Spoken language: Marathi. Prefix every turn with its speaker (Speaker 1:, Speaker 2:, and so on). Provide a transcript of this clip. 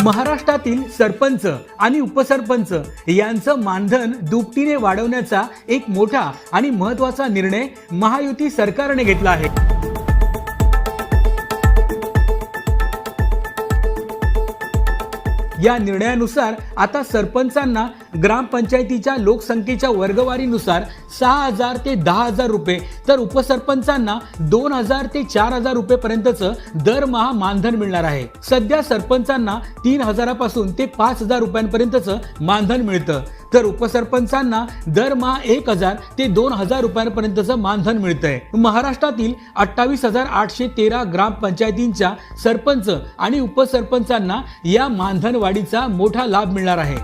Speaker 1: महाराष्ट्रातील सरपंच आणि उपसरपंच यांचं मानधन दुपटीने वाढवण्याचा एक मोठा आणि महत्त्वाचा निर्णय महायुती सरकारने घेतला आहे। या निर्णयानुसार आता सरपंचांना ग्रामपंचायतीच्या लोकसंख्येच्या वर्गवारीनुसार 6,000 ते 10,000 रुपये तर उपसरपंचांना 2,000 ते 4,000 रुपये पर्यंतचं दरमहा मानधन मिळणार आहे। सध्या सरपंचांना 3,000 पासून ते 5,000 रुपयांपर्यंतचं मानधन मिळतं, तर उपसरपंचांना दरमहा 1,000 ते 2,000 रुपयांपर्यंतचं मानधन मिळतंय। महाराष्ट्रातील 28,813 ग्रामपंचायतींच्या सरपंच आणि उपसरपंचांना या मानधन वाढीचा मोठा लाभ मिळणार आहे।